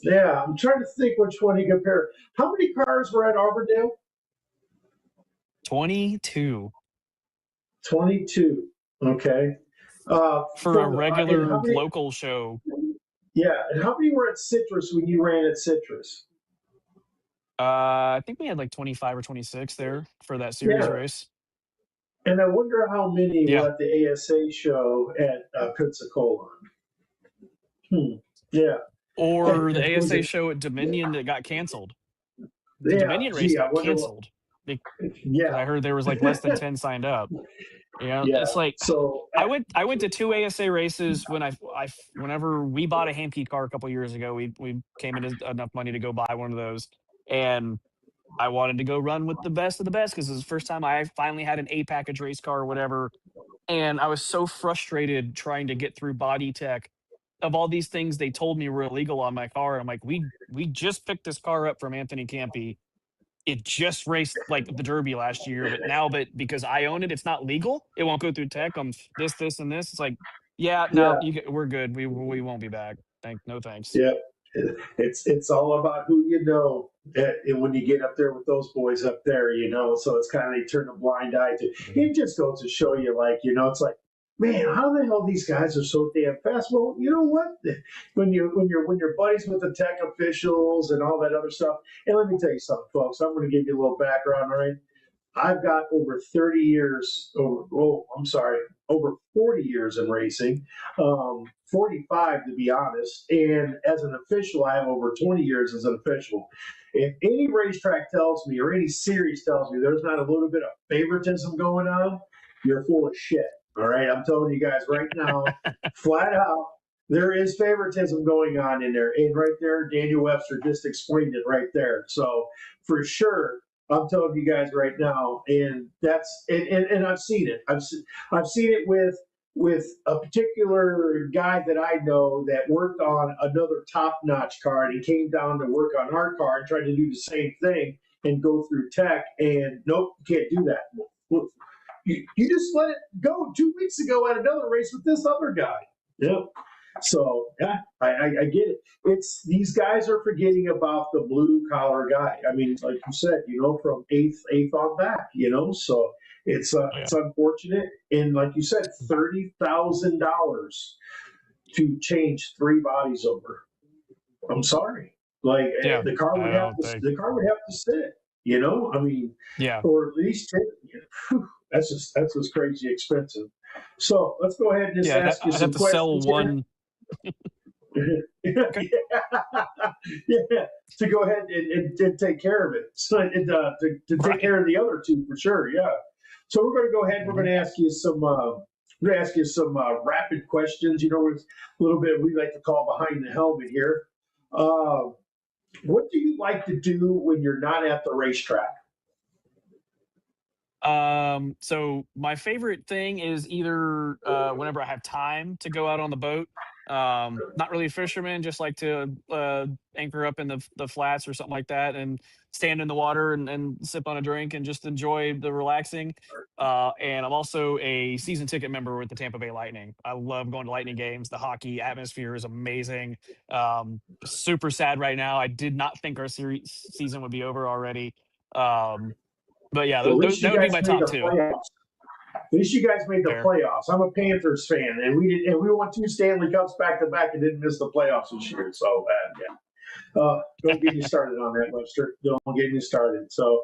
Yeah, I'm trying to think which one you compare. How many cars were at Arbordale? 22 22. Okay. for a And regular how many? local show. Yeah, and how many were at Citrus when you ran at Citrus? I think we had like 25 or 26 there for that series Yeah, race. and I wonder how many Yeah. were at the ASA show at Pensacola. Yeah, Or the was ASA it? show at Dominion that got canceled. The Yeah, Dominion race gee, I got wonder what. canceled because Yeah, I heard there was like less than 10 signed up. yeah. It's like, So I went to two ASA races whenever we bought a Hamkey car a couple years ago. We came into enough money to go buy one of those, and I wanted to go run with the best of the best, because it was the first time I finally had an A package race car or whatever. And I was so frustrated trying to get through body tech of all these things they told me were illegal on my car. I'm like, we just picked this car up from Anthony Campy. It just raced like the Derby last year, but now that because I own it, it's not legal. It won't go through tech. This and this. It's like, yeah, no, yeah, we're good. We won't be back. No thanks. yeah. It's all about who you know, and when you get up there with those boys up there, so it's kind of they turn a blind eye to. It just goes to show you, like it's like man, how the hell these guys are so damn fast? Well, you know what? When you're buddies with the tech officials and all that other stuff, and let me tell you something, folks. I'm going to give you a little background, all right? I've got over 30 years, I'm sorry, over 40 years in racing, 45 to be honest. And as an official, I have over 20 years as an official. If any racetrack tells me or any series tells me there's not a little bit of favoritism going on, you're full of shit. All right. I'm telling you guys right now, flat out, there is favoritism going on in there. And right there, Daniel Webster just explained it right there. So for sure, I'm telling you guys right now, and and I've seen it. I've seen it with a particular guy that I know that worked on another top-notch car, and he came down to work on our car and tried to do the same thing and go through tech, and nope, you can't do that. Well, you just let it go 2 weeks ago at another race with this other guy. Yep. So yeah, I get it. It's these guys are forgetting about the blue collar guy. I mean, like you said, from eighth on back, so it's unfortunate. And like you said, $30,000 to change three bodies over. I'm sorry. Like Yeah, the car would I have don't to think. the car would have to sit. I mean, Yeah, or at least that's just crazy expensive. So let's go ahead and just yeah. ask you I'd have some to sell questions here. one. Yeah, Okay. yeah, to go ahead and take care of it. So, to take Right. care of the other two for sure. Yeah. So we're going to go ahead. We're going Mhm. to ask you some. We're going to ask you some rapid questions. With a little bit we like to call behind the helmet here. Uh, what do you like to do when you're not at the racetrack? So my favorite thing is either whenever I have time to go out on the boat. Not really a fisherman, just like to anchor up in the flats or something like that and stand in the water and sip on a drink and just enjoy the relaxing. And I'm also a season ticket member with the Tampa Bay Lightning. I love going to Lightning games. The hockey atmosphere is amazing. Super sad right now. I did not think our season would be over already. Um, but yeah, Well, at least that you would be guys my made top the two. playoffs. At least you guys made the Fair. playoffs. I'm a Panthers fan, and we won two Stanley Cups back to back and didn't miss the playoffs this year. So yeah, don't get me started on that, Webster. Don't get me started. So,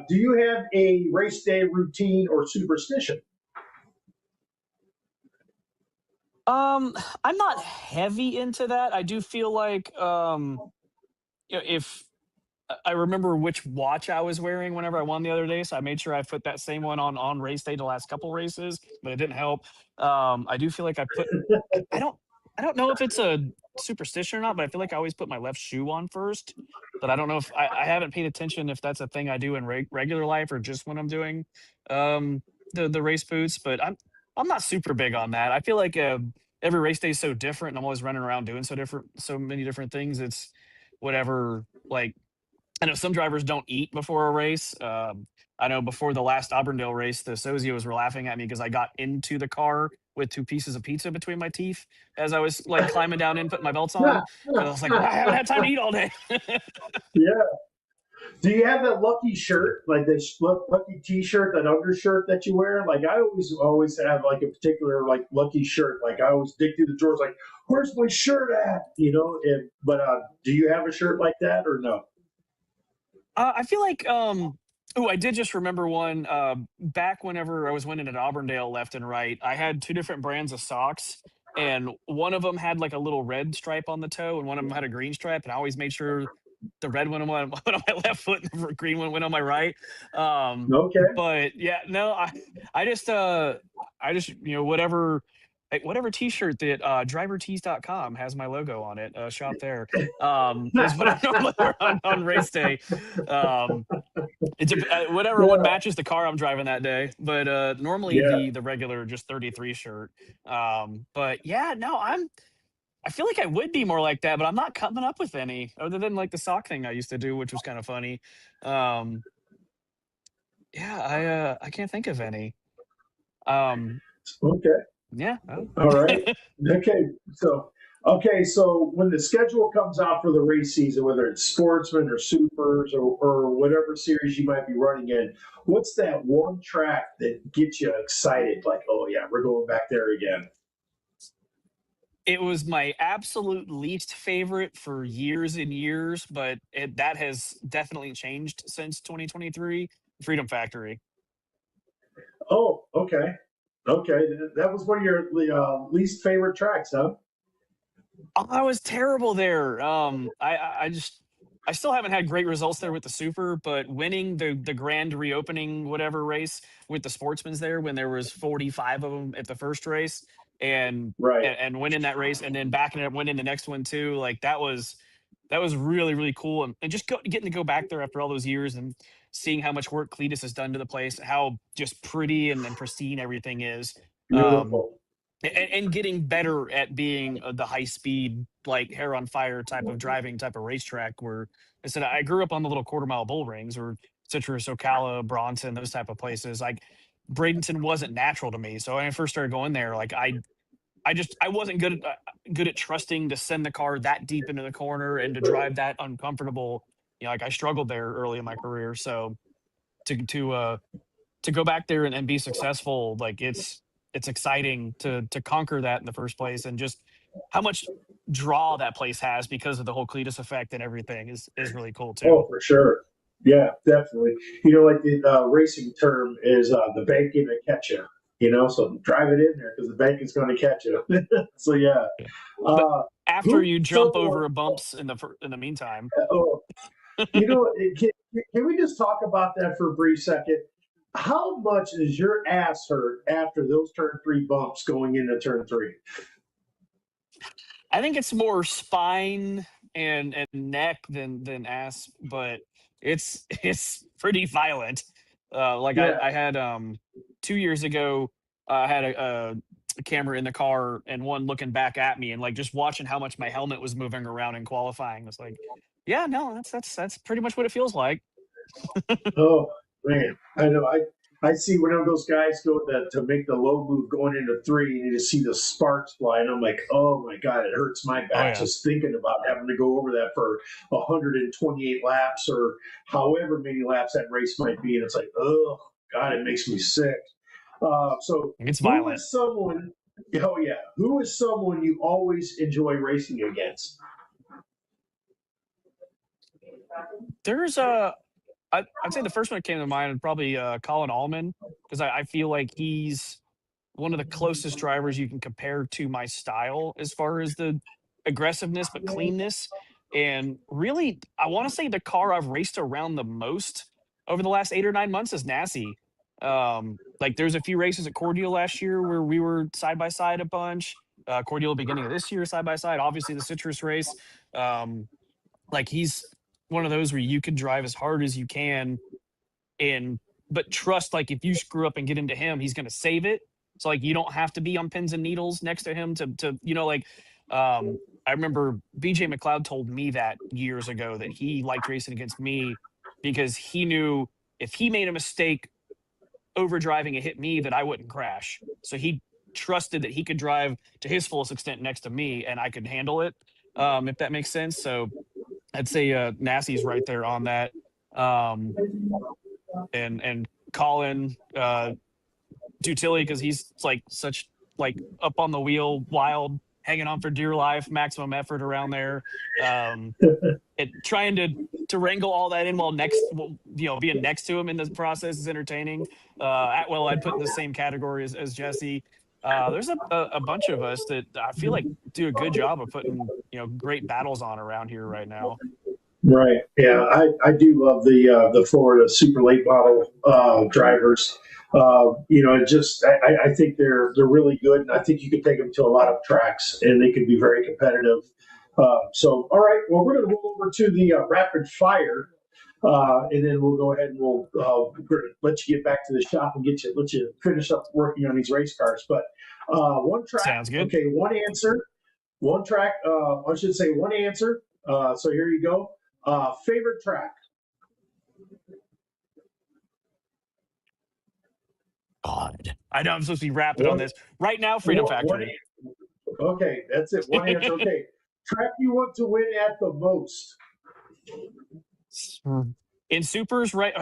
do you have a race day routine or superstition? Um, I'm not heavy into that. I do feel like if I remember which watch I was wearing whenever I won the other day, so I made sure I put that same one on race day the last couple races, but it didn't help. I do feel like I don't know if it's a superstition or not, but I feel like I always put my left shoe on first. But I don't know if I haven't paid attention if that's a thing I do in regular life or just when I'm doing um, the race boots. But I'm not super big on that. I feel like every race day is so different, and I'm always running around doing so many different things. It's whatever. Like I know some drivers don't eat before a race. I know before the last Auburndale race, the Sozios were laughing at me because I got into the car with two pieces of pizza between my teeth as I was like climbing down in, putting my belts on, because I was like, I haven't had time to eat all day. Yeah. Do you have that lucky shirt, like this lucky T-shirt, that undershirt that you wear? Like I always have like a particular like lucky shirt. Like I always dig through the drawers, like where's my shirt at? But do you have a shirt like that or no? I feel like, oh, I did just remember one. Back whenever I was winning at Auburndale left and right, I had two different brands of socks, and one of them had like a little red stripe on the toe, and one of them had a green stripe. And I always made sure the red one went on my left foot, and the green one went on my right. Okay. But yeah, no, I just, I just, whatever. Whatever T-shirt that drivertees.com has my logo on it, shop there. Is what I normally wear on race day. Um, it's whatever one Yeah. matches the car I'm driving that day. But normally Yeah. the regular just 33 shirt. But yeah, no, I feel like I would be more like that, but I'm not coming up with any other than like the sock thing I used to do, which was kind of funny. Um, yeah, I can't think of any. Um, Okay. yeah. Oh. All right. Okay. So Okay, so when the schedule comes out for the race season, whether it's Sportsman or Supers or whatever series you might be running in, what's that one track that gets you excited? Like, oh yeah, we're going back there again. It was my absolute least favorite for years and years, but that has definitely changed since 2023. Freedom Factory. Oh, okay, okay. That was one of your least favorite tracks, huh? I was terrible there. I still haven't had great results there with the super, but winning the grand reopening whatever race with the sportsmen's there when there was 45 of them at the first race and Right. and winning that race and then backing it up winning the next one too, like that was really really cool and just getting to go back there after all those years and seeing how much work Cletus has done to the place, how just pretty and pristine everything is. Um, Beautiful. and getting better at being the high speed like hair on fire type of driving type of racetrack where I said I grew up on the little quarter mile bull rings or Citrus, Ocala, Bronson, those type of places. Like Bradenton wasn't natural to me, so when I first started going there, like I wasn't good at trusting to send the car that deep into the corner and to drive that uncomfortable. Like I struggled there early in my career, so to to uh to go back there and be successful, like it's exciting to conquer that in the first place, and just how much draw that place has because of the whole Cletus effect and everything is really cool too. Oh, for sure. Yeah, definitely. Like the racing term is the bank in to catch you. So drive it in there because the bank is going to catch you. So yeah. Yeah. But Uh, after who's you jump someone? over bumps in the meantime, Oh, can we just talk about that for a brief second? How much is your ass hurt after those turn three bumps going into turn three? I think it's more spine and neck than ass, but it's pretty violent. Like Yeah. I had 2 years ago, I had a camera in the car and one looking back at me and like just watching how much my helmet was moving around in qualifying. It's like, yeah, no, that's pretty much what it feels like. Oh man, I know. I see one of those guys go to make the low move going into three, and you just see the sparks fly, and I'm like, oh my god, it hurts my Oh back yeah. just thinking about having to go over that for 128 laps or however many laps that race might be, and it's like, oh god, it makes me sick. So It's who violent. is someone? Oh yeah, who is someone you always enjoy racing against? There's I'd say the first one that came to mind is probably Colin Allman because I feel like he's one of the closest drivers you can compare to my style as far as the aggressiveness but cleanness. And really, I want to say the car I've raced around the most over the last 8 or 9 months is Nassie. Like there's a few races at Cordial last year where we were side by side a bunch. Cordial beginning of this year side by side. Obviously the citrus race. Um, like he's one of those where you can drive as hard as you can and but trust like if you screw up and get into him, he's gonna save it. So like you don't have to be on pins and needles next to him to like I remember BJ McLeod told me that years ago that he liked racing against me because he knew if he made a mistake overdriving and hit me that I wouldn't crash. So he trusted that he could drive to his fullest extent next to me and I could handle it. If that makes sense. So I'd say Nassie's right there on that. Um, and Colin Dutilly because he's like such like up on the wheel, wild, hanging on for dear life, maximum effort around there. Um, trying to wrangle all that in while being next to him in the process is entertaining. Atwell I'd put in the same category as Jesse. There's a bunch of us that I feel like do a good job of putting great battles on around here right now. Right. Yeah, I do love the Florida super late model drivers. It just I think they're really good, and I think you could take them to a lot of tracks, and they could be very competitive. So, all right, well, we're going to move over to the rapid fire, and then we'll go ahead and we're gonna let you get back to the shop and let you finish up working on these race cars. But one track, Sounds good. okay, one answer, one track. I should say one answer. So here you go. Favorite track? God, I know I'm supposed to be rapid on One, this right now. Freedom one, one, Factory. Okay, that's it. One answer. Okay. Track you want to win at the most. In supers, right?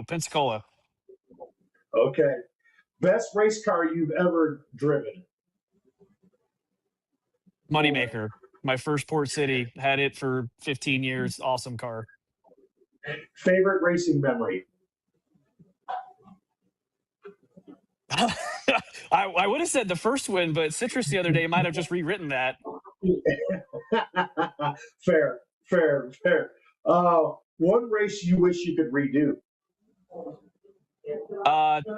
Pensacola. Okay. Best race car you've ever driven. Moneymaker. My first Port City. Had it for 15 years. Awesome car. Favorite racing memory. I would have said the first one, but Citrus the other day might have just rewritten that. Fair, fair, fair. One race you wish you could redo.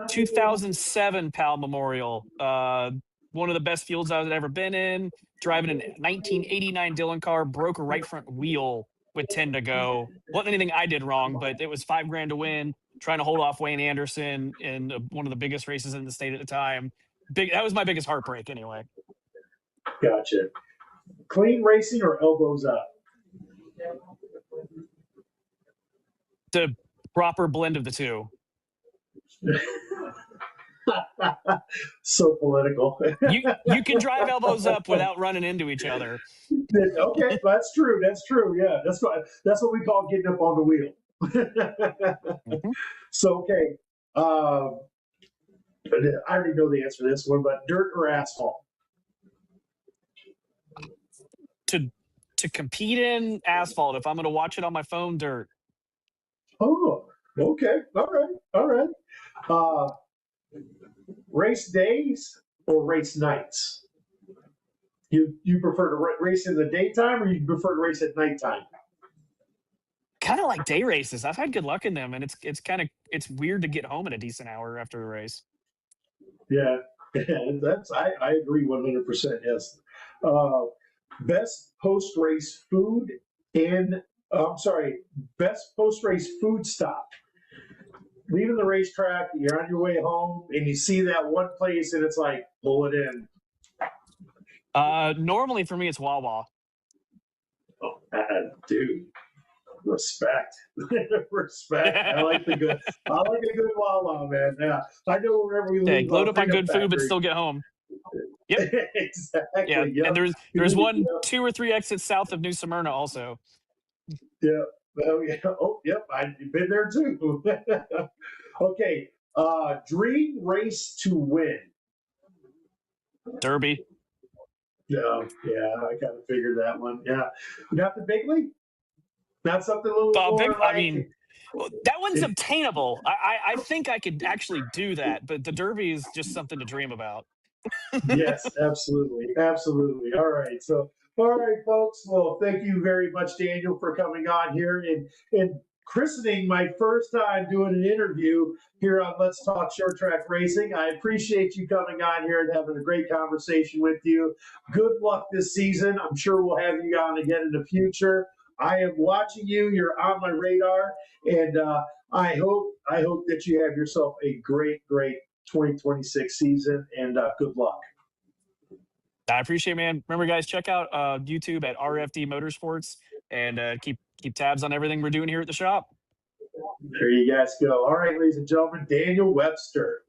2007 Pal Memorial. One of the best fields I've ever been in. Driving a 1989 Dillon car, broke a right front wheel with 10 to go. Wasn't anything I did wrong, but it was $5,000 to win. Trying to hold off Wayne Anderson in one of the biggest races in the state at the time. That was my biggest heartbreak, anyway. Gotcha. Clean racing or elbows up? The proper blend of the two. So political. You can drive elbows up without running into each other. Okay, that's true. That's true. Yeah, that's what we call getting up on the wheel. Mm-hmm. So okay, I already know the answer to this one, but dirt or asphalt? To compete in asphalt, if I'm going to watch it on my phone, dirt. Oh, okay. All right. All right. Race days or race nights? You prefer to race in the daytime or you prefer to race at nighttime? Kind of like day races. I've had good luck in them, and it's weird to get home at a decent hour after a race. Yeah, I agree 100%. Yes. Best post race food and best post race food stop. Leaving the racetrack, you're on your way home, and you see that one place, and it's like, pull it in. Normally for me, it's Wawa. Oh, dude, respect, respect. I like a good Wawa, man. Yeah, I know wherever we leave. Load up on good food, but still get home. Yep. Exactly. Yeah, yep. and there's one 2 or 3 exits south of New Smyrna also. Yeah. Oh yeah. Oh yep. I've been there too. Okay. Dream race to win. Derby. Yeah. Yeah. I kind of figured that one. Yeah. Not the big league. Not something a little more like. I mean, that one's obtainable. I think I could actually do that, but the Derby is just something to dream about. Yes, absolutely. Absolutely. All right. So, all right, folks. Well, thank you very much, Daniel, for coming on here and christening my first time doing an interview here on Let's Talk Short Track Racing. I appreciate you coming on here and having a great conversation with you. Good luck this season. I'm sure we'll have you on again in the future. I am watching you. You're on my radar, and I hope that you have yourself a great 2026 season, and good luck. I appreciate it, man. Remember, guys, check out YouTube at RFD Motorsports and keep tabs on everything we're doing here at the shop. There you guys go. All right, ladies and gentlemen, Daniel Webster.